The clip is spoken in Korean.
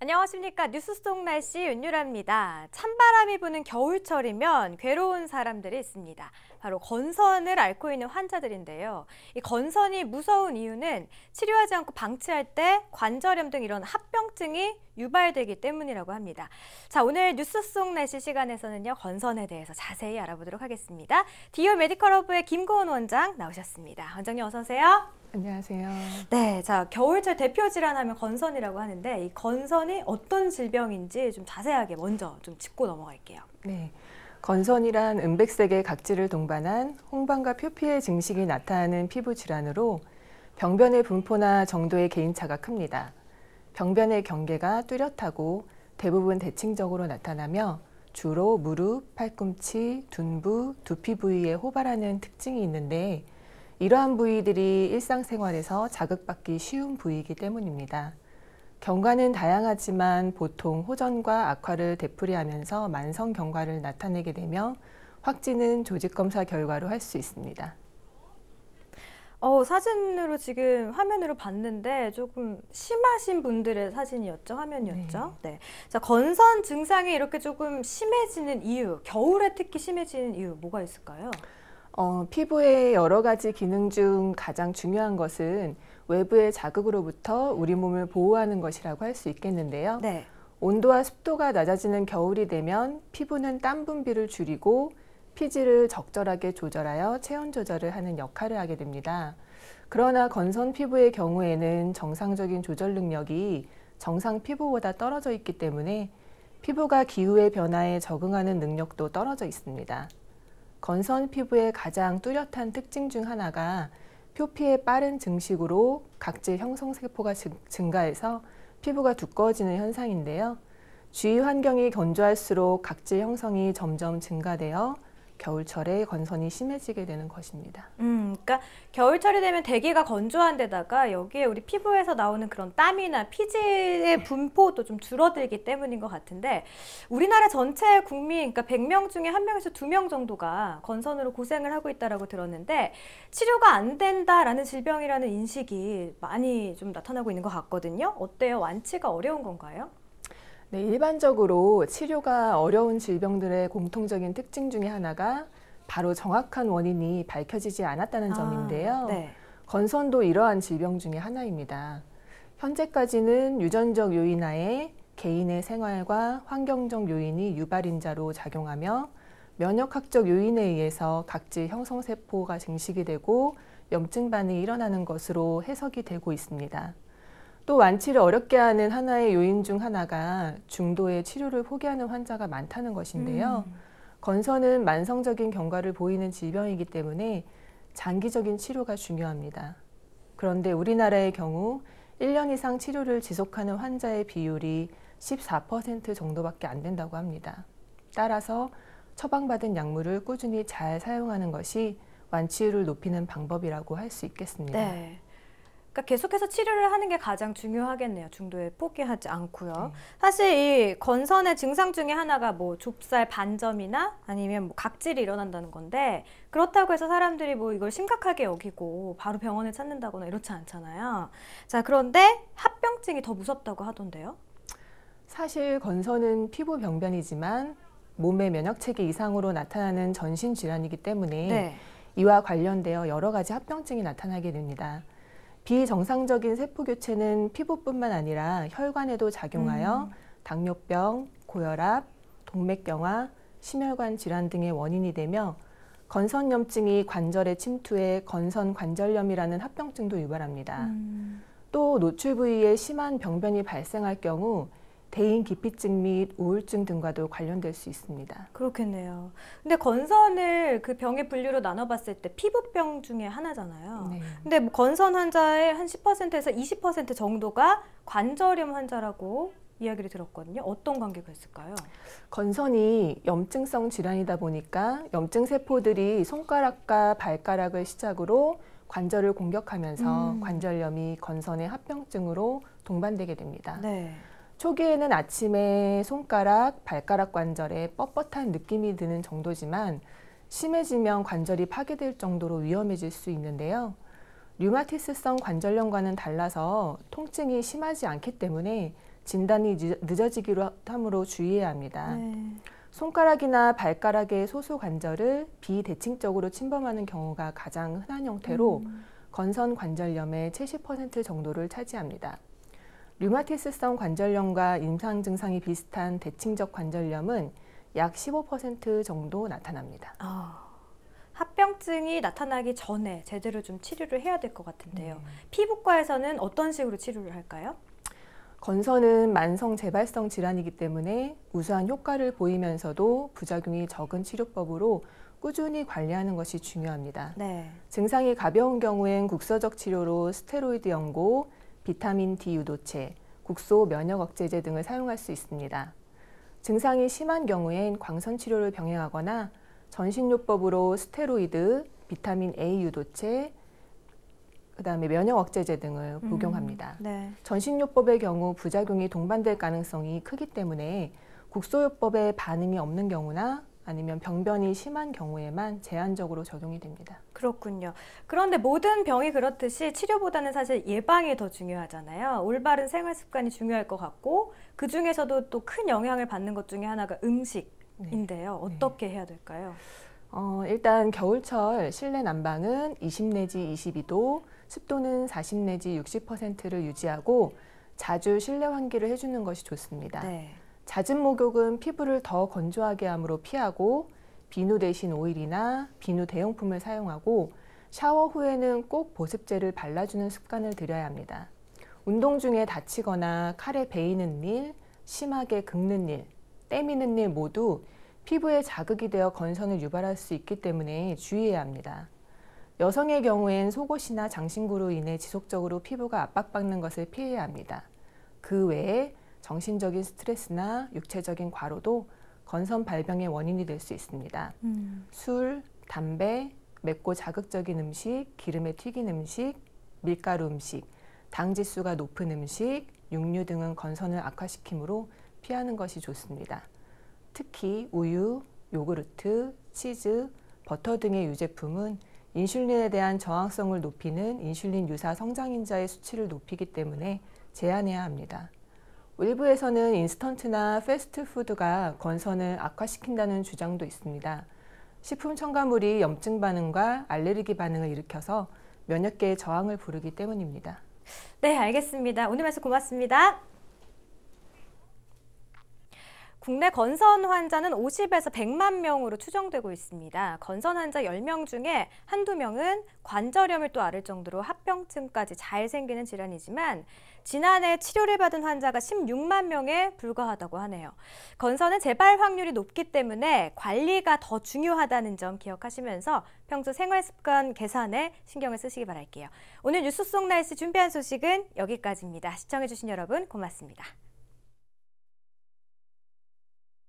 안녕하십니까. 뉴스 속 날씨 윤유라입니다. 찬바람이 부는 겨울철이면 괴로운 사람들이 있습니다. 바로 건선을 앓고 있는 환자들인데요. 이 건선이 무서운 이유는 치료하지 않고 방치할 때 관절염 등 이런 합병증이 유발되기 때문이라고 합니다. 자, 오늘 뉴스 속 날씨 시간에서는요, 건선에 대해서 자세히 알아보도록 하겠습니다. 디오 메디컬 허브의 김고은 원장 나오셨습니다. 원장님 어서 오세요. 안녕하세요. 네, 자, 겨울철 대표 질환하면 건선이라고 하는데 이 건선이 어떤 질병인지 좀 자세하게 먼저 좀 짚고 넘어갈게요. 네, 건선이란 은백색의 각질을 동반한 홍반과 표피의 증식이 나타나는 피부 질환으로 병변의 분포나 정도의 개인차가 큽니다. 병변의 경계가 뚜렷하고 대부분 대칭적으로 나타나며 주로 무릎, 팔꿈치, 둔부, 두피 부위에 호발하는 특징이 있는데 이러한 부위들이 일상생활에서 자극받기 쉬운 부위이기 때문입니다. 경과는 다양하지만 보통 호전과 악화를 되풀이하면서 만성 경과를 나타내게 되며 확진은 조직검사 결과로 할 수 있습니다. 사진으로 지금 화면으로 봤는데 조금 심하신 분들의 사진이었죠? 화면이었죠? 네. 자, 건선 증상이 이렇게 조금 심해지는 이유, 겨울에 특히 심해지는 이유 뭐가 있을까요? 피부의 여러 가지 기능 중 가장 중요한 것은 외부의 자극으로부터 우리 몸을 보호하는 것이라고 할 수 있겠는데요. 네. 온도와 습도가 낮아지는 겨울이 되면 피부는 땀 분비를 줄이고 피지를 적절하게 조절하여 체온 조절을 하는 역할을 하게 됩니다. 그러나 건선 피부의 경우에는 정상적인 조절 능력이 정상 피부보다 떨어져 있기 때문에 피부가 기후의 변화에 적응하는 능력도 떨어져 있습니다. 건선 피부의 가장 뚜렷한 특징 중 하나가 표피의 빠른 증식으로 각질 형성세포가 증가해서 피부가 두꺼워지는 현상인데요. 주위 환경이 건조할수록 각질 형성이 점점 증가되어 겨울철에 건선이 심해지게 되는 것입니다. 그러니까 겨울철이 되면 대기가 건조한 데다가 여기에 우리 피부에서 나오는 그런 땀이나 피지의 분포도 좀 줄어들기 때문인 것 같은데 우리나라 전체 국민, 그러니까 100명 중에 1명에서 2명 정도가 건선으로 고생을 하고 있다고 들었는데 치료가 안 된다라는 질병이라는 인식이 많이 좀 나타나고 있는 것 같거든요. 어때요? 완치가 어려운 건가요? 네, 일반적으로 치료가 어려운 질병들의 공통적인 특징 중에 하나가 바로 정확한 원인이 밝혀지지 않았다는 점인데요. 네. 건선도 이러한 질병 중에 하나입니다. 현재까지는 유전적 요인 하에 개인의 생활과 환경적 요인이 유발인자로 작용하며 면역학적 요인에 의해서 각질 형성세포가 증식이 되고 염증 반응이 일어나는 것으로 해석이 되고 있습니다. 또 완치를 어렵게 하는 하나의 요인 중 하나가 중도의 치료를 포기하는 환자가 많다는 것인데요. 건선은 만성적인 경과를 보이는 질병이기 때문에 장기적인 치료가 중요합니다. 그런데 우리나라의 경우 1년 이상 치료를 지속하는 환자의 비율이 14% 정도밖에 안 된다고 합니다. 따라서 처방받은 약물을 꾸준히 잘 사용하는 것이 완치율을 높이는 방법이라고 할 수 있겠습니다. 네. 그러니까 계속해서 치료를 하는 게 가장 중요하겠네요. 중도에 포기하지 않고요. 사실 이 건선의 증상 중에 하나가 뭐 좁쌀 반점이나 아니면 뭐 각질이 일어난다는 건데 그렇다고 해서 사람들이 뭐 이걸 심각하게 여기고 바로 병원을 찾는다거나 이렇지 않잖아요. 자, 그런데 합병증이 더 무섭다고 하던데요. 사실 건선은 피부 병변이지만 몸의 면역체계 이상으로 나타나는 전신 질환이기 때문에 이와 관련되어 여러 가지 합병증이 나타나게 됩니다. 비정상적인 세포 교체는 피부뿐만 아니라 혈관에도 작용하여 당뇨병, 고혈압, 동맥경화, 심혈관 질환 등의 원인이 되며 건선염증이 관절에 침투해 건선관절염이라는 합병증도 유발합니다. 또 노출 부위에 심한 병변이 발생할 경우 대인 기피증 및 우울증 등과도 관련될 수 있습니다. 그렇겠네요. 근데 건선을 그 병의 분류로 나눠봤을 때 피부병 중에 하나잖아요. 네. 근데 뭐 건선 환자의 한 10%에서 20% 정도가 관절염 환자라고 이야기를 들었거든요. 어떤 관계가 있을까요? 건선이 염증성 질환이다 보니까 염증 세포들이 손가락과 발가락을 시작으로 관절을 공격하면서 관절염이 건선의 합병증으로 동반되게 됩니다. 네. 초기에는 아침에 손가락, 발가락 관절에 뻣뻣한 느낌이 드는 정도지만 심해지면 관절이 파괴될 정도로 위험해질 수 있는데요. 류마티스성 관절염과는 달라서 통증이 심하지 않기 때문에 진단이 늦어지기로 함으로 주의해야 합니다. 네. 손가락이나 발가락의 소수 관절을 비대칭적으로 침범하는 경우가 가장 흔한 형태로 건선 관절염의 70% 정도를 차지합니다. 류마티스성 관절염과 임상 증상이 비슷한 대칭적 관절염은 약 15% 정도 나타납니다. 합병증이 나타나기 전에 제대로 좀 치료를 해야 될 것 같은데요. 피부과에서는 어떤 식으로 치료를 할까요? 건선은 만성 재발성 질환이기 때문에 우수한 효과를 보이면서도 부작용이 적은 치료법으로 꾸준히 관리하는 것이 중요합니다. 네. 증상이 가벼운 경우엔 국소적 치료로 스테로이드 연고, 비타민 D 유도체, 국소 면역 억제제 등을 사용할 수 있습니다. 증상이 심한 경우엔 광선 치료를 병행하거나 전신요법으로 스테로이드, 비타민 A 유도체, 그다음에 면역 억제제 등을 복용합니다. 네. 전신요법의 경우 부작용이 동반될 가능성이 크기 때문에 국소요법에 반응이 없는 경우나 아니면 병변이 심한 경우에만 제한적으로 적용이 됩니다. 그렇군요. 그런데 모든 병이 그렇듯이 치료보다는 사실 예방이 더 중요하잖아요. 올바른 생활 습관이 중요할 것 같고 그 중에서도 또 큰 영향을 받는 것 중에 하나가 음식인데요. 어떻게 해야 될까요? 일단 겨울철 실내 난방은 20 내지 22도, 습도는 40 내지 60%를 유지하고 자주 실내 환기를 해주는 것이 좋습니다. 네. 잦은 목욕은 피부를 더 건조하게 함으로 피하고 비누 대신 오일이나 비누 대용품을 사용하고 샤워 후에는 꼭 보습제를 발라주는 습관을 들여야 합니다. 운동 중에 다치거나 칼에 베이는 일, 심하게 긁는 일, 때미는 일 모두 피부에 자극이 되어 건선을 유발할 수 있기 때문에 주의해야 합니다. 여성의 경우엔 속옷이나 장신구로 인해 지속적으로 피부가 압박받는 것을 피해야 합니다. 그 외에 정신적인 스트레스나 육체적인 과로도 건선 발병의 원인이 될 수 있습니다. 술, 담배, 맵고 자극적인 음식, 기름에 튀긴 음식, 밀가루 음식, 당 지수가 높은 음식, 육류 등은 건선을 악화시키므로 피하는 것이 좋습니다. 특히 우유, 요구르트, 치즈, 버터 등의 유제품은 인슐린에 대한 저항성을 높이는 인슐린 유사 성장인자의 수치를 높이기 때문에 제한해야 합니다. 일부에서는 인스턴트나 패스트푸드가 건선을 악화시킨다는 주장도 있습니다. 식품 첨가물이 염증 반응과 알레르기 반응을 일으켜서 면역계의 저항을 부르기 때문입니다. 네, 알겠습니다. 오늘 말씀 고맙습니다. 국내 건선 환자는 50에서 100만 명으로 추정되고 있습니다. 건선 환자 10명 중에 한두 명은 관절염을 또 앓을 정도로 합병증까지 잘 생기는 질환이지만 지난해 치료를 받은 환자가 16만 명에 불과하다고 하네요. 건선은 재발 확률이 높기 때문에 관리가 더 중요하다는 점 기억하시면서 평소 생활습관 개선에 신경을 쓰시기 바랄게요. 오늘 뉴스 속 날씨 준비한 소식은 여기까지입니다. 시청해주신 여러분 고맙습니다.